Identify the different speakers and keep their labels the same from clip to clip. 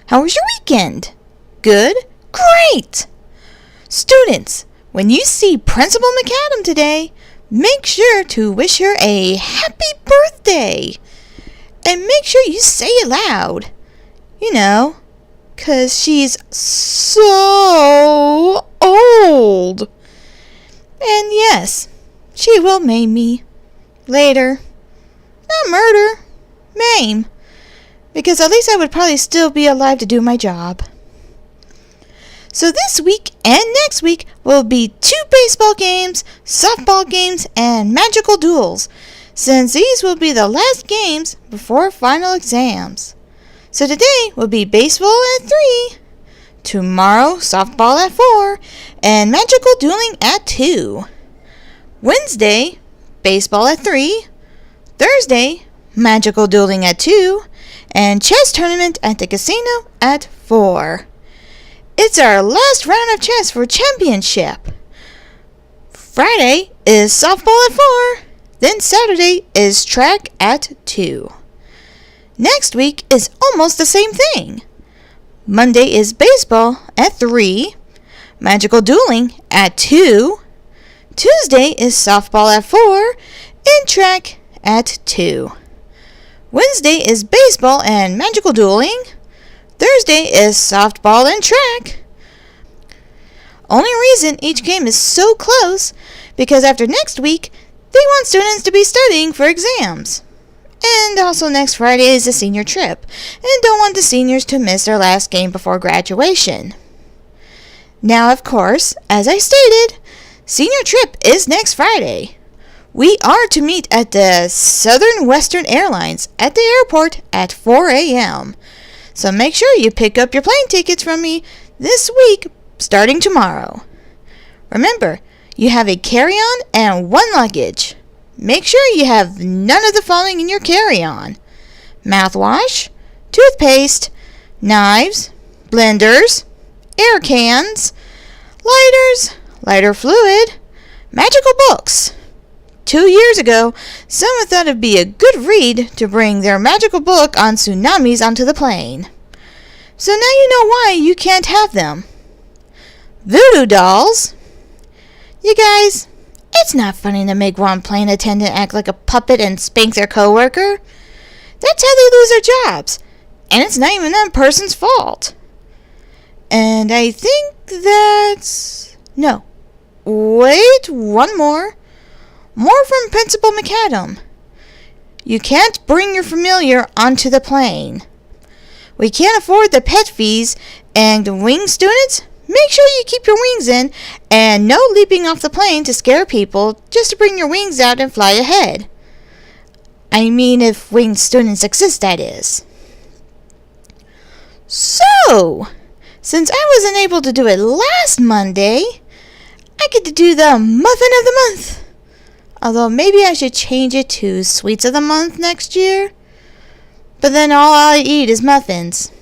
Speaker 1: How was your weekend? Good? Great! Students, when you see Principal McAdam today, make sure to wish her a happy birthday. And make sure you say it loud. You know, 'cause she's so old. And yes, she will maim me. Later. Not murder. Maim. Because at least I would probably still be alive to do my job. So this week and next week will be 2 baseball games, softball games, and magical duels, since these will be the last games before final exams. So today will be baseball at 3, tomorrow softball at 4, and magical dueling at 2. Wednesday, baseball at 3, Thursday, magical dueling at 2, and chess tournament at the casino at 4. It's our last round of chess for championship. Friday is softball at 4, then Saturday is track at 2. Next week is almost the same thing. Monday is baseball at 3, magical dueling at 2, Tuesday is softball at 4, and track at 2. Wednesday is baseball and magical dueling. Thursday is softball and track. Only reason each game is so close because after next week, they want students to be studying for exams. And also next Friday is the senior trip, and don't want the seniors to miss their last game before graduation. Now, of course, as I stated, senior trip is next Friday. We are to meet at the Southern Western Airlines at the airport at 4 a.m. So make sure you pick up your plane tickets from me this week, starting tomorrow. Remember, you have a carry-on and 1 luggage. Make sure you have none of the following in your carry-on: mouthwash, toothpaste, knives, blenders, air cans, lighters, lighter fluid, magical books. 2 years ago, someone thought it'd be a good read to bring their magical book on tsunamis onto the plane. So now you know why you can't have them. Voodoo dolls. You guys, it's not funny to make one plane attendant act like a puppet and spank their coworker. That's how they lose their jobs, and it's not even that person's fault. And I think that's... No. Wait, one more. More from Principal McAdam. You can't bring your familiar onto the plane. We can't afford the pet fees, and wing students, make sure you keep your wings in, and no leaping off the plane to scare people just to bring your wings out and fly ahead. I mean, if wing students exist, that is. So, since I wasn't able to do it last Monday, I get to do the Muffin of the Month. Although maybe I should change it to Sweets of the Month next year. But then all I eat is muffins.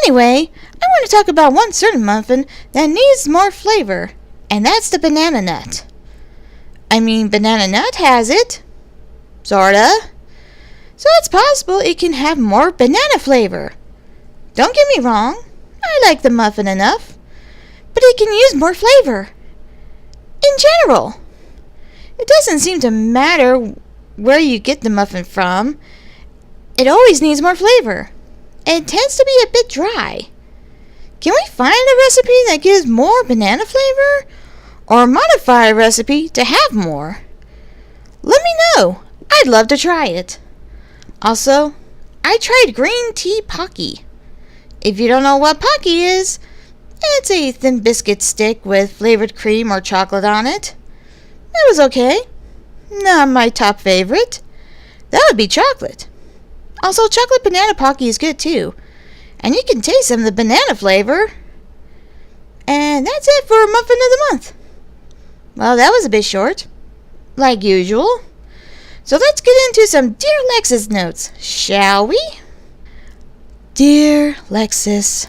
Speaker 1: Anyway, I want to talk about one certain muffin that needs more flavor, and that's the banana nut. I mean, banana nut has it. Sorta. So it's possible it can have more banana flavor. Don't get me wrong, I like the muffin enough, but it can use more flavor. In general. It doesn't seem to matter where you get the muffin from. It always needs more flavor. It tends to be a bit dry. Can we find a recipe that gives more banana flavor? Or modify a recipe to have more? Let me know. I'd love to try it. Also, I tried green tea Pocky. If you don't know what Pocky is, it's a thin biscuit stick with flavored cream or chocolate on it. It was okay. Not my top favorite. That would be chocolate. Also, chocolate banana Pocky is good too. And you can taste some of the banana flavor. And that's it for Muffin of the Month. Well, that was a bit short. Like usual. So let's get into some Dear Lexus notes, shall we? Dear Lexus,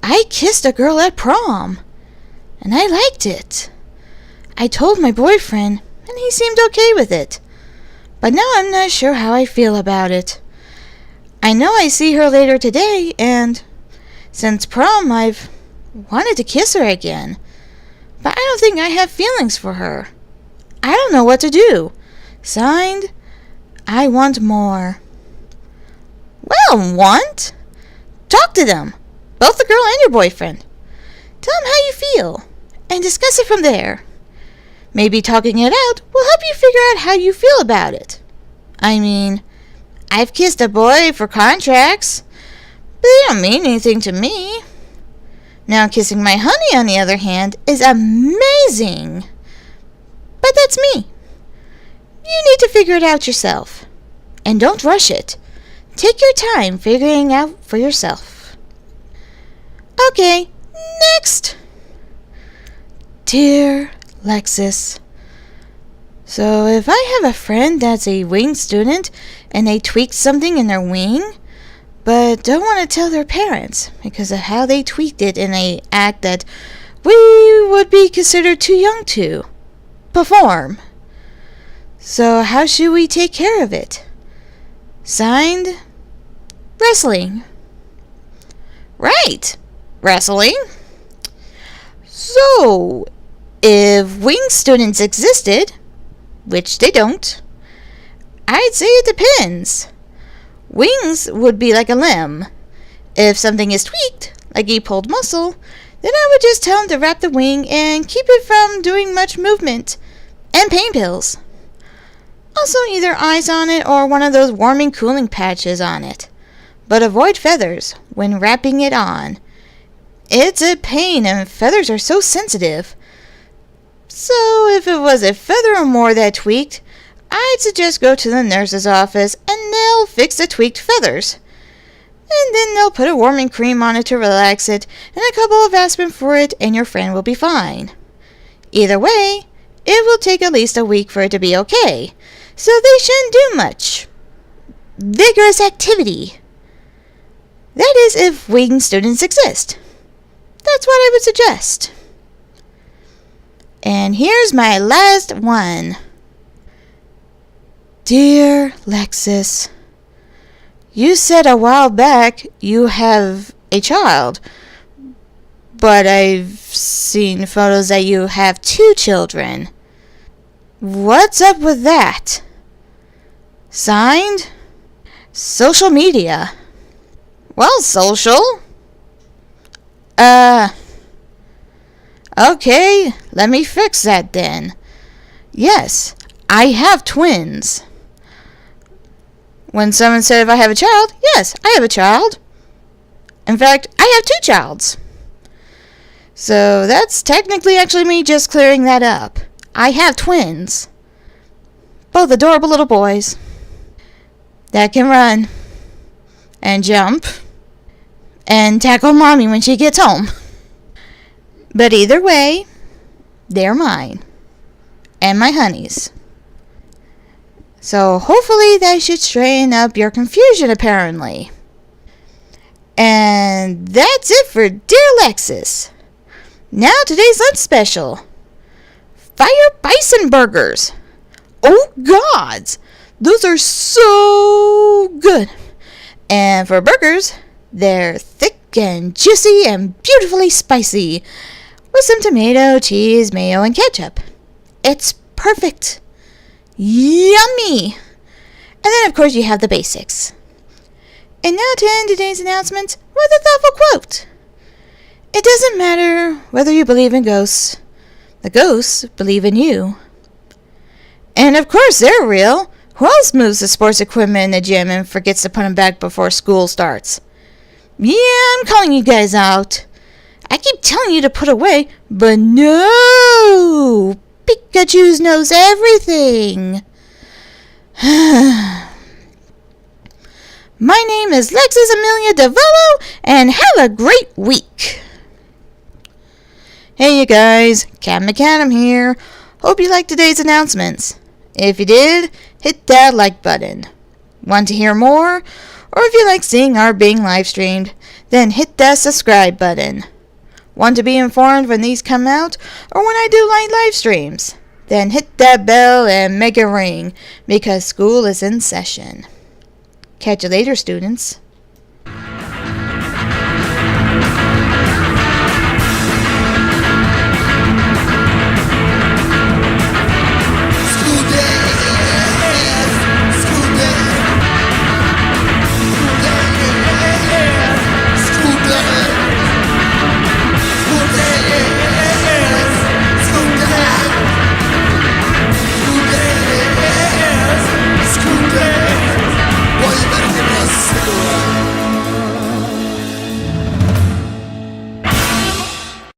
Speaker 1: I kissed a girl at prom, and I liked it. I told my boyfriend, and he seemed okay with it. But now I'm not sure how I feel about it. I know I see her later today, and since prom I've wanted to kiss her again. But I don't think I have feelings for her. I don't know what to do. Signed, I want more. Well, want? Talk to them, both the girl and your boyfriend. Tell them how you feel, and discuss it from there. Maybe talking it out will help you figure out how you feel about it. I mean, I've kissed a boy for contracts, but they don't mean anything to me. Now kissing my honey, on the other hand, is amazing. But that's me. You need to figure it out yourself. And don't rush it. Take your time figuring out for yourself. Okay, next. Dear Lexus, so if I have a friend that's a wing student and they tweaked something in their wing, but don't want to tell their parents because of how they tweaked it in an act that we would be considered too young to perform. So how should we take care of it? Signed, wrestling. Right, wrestling. So, if wing students existed, which they don't, I'd say it depends. Wings would be like a limb. If something is tweaked, like a pulled muscle, then I would just tell them to wrap the wing and keep it from doing much movement, and pain pills. Also either ice on it or one of those warming cooling patches on it. But avoid feathers when wrapping it on. It's a pain and feathers are so sensitive. So if it was a feather or more that tweaked, I'd suggest go to the nurse's office and they'll fix the tweaked feathers. And then they'll put a warming cream on it to relax it and a couple of aspirin for it and your friend will be fine. Either way, it will take at least a week for it to be okay. So they shouldn't do much vigorous activity. That is if wing students exist. That's what I would suggest. And here's my last one. Dear Lexus, you said a while back you have a child, but I've seen photos that you have 2 children. What's up with that? Signed, social media. Well, social. Okay, let me fix that then. Yes, I have twins. When someone said if I have a child, yes, I have a child. In fact, I have 2 childs. So that's technically actually me just clearing that up. I have twins. Both adorable little boys that can run and jump and tackle mommy when she gets home. But either way, they're mine and my honey's. So hopefully that should straighten up your confusion apparently. And that's it for Dear Lexus. Now today's lunch special. Fire bison burgers. Oh gods, those are so good. And for burgers, they're thick and juicy and beautifully spicy with some tomato, cheese, mayo, and ketchup. It's perfect. Yummy. And then of course you have the basics. And now to end today's announcement with a thoughtful quote. It doesn't matter whether you believe in ghosts. The ghosts believe in you. And of course they're real. Who else moves the sports equipment in the gym and forgets to put them back before school starts? Yeah, I'm calling you guys out. I keep telling you to put away, but no! Pikachu knows everything. My name is Lexus Amelia DeVolo, and have a great week. Hey you guys, KattMcAdam here. Hope you liked today's announcements. If you did, hit that like button. Want to hear more? Or if you like seeing our being live streamed, then hit that subscribe button. Want to be informed when these come out or when I do live streams? Then hit that bell and make it ring because school is in session. Catch you later, students.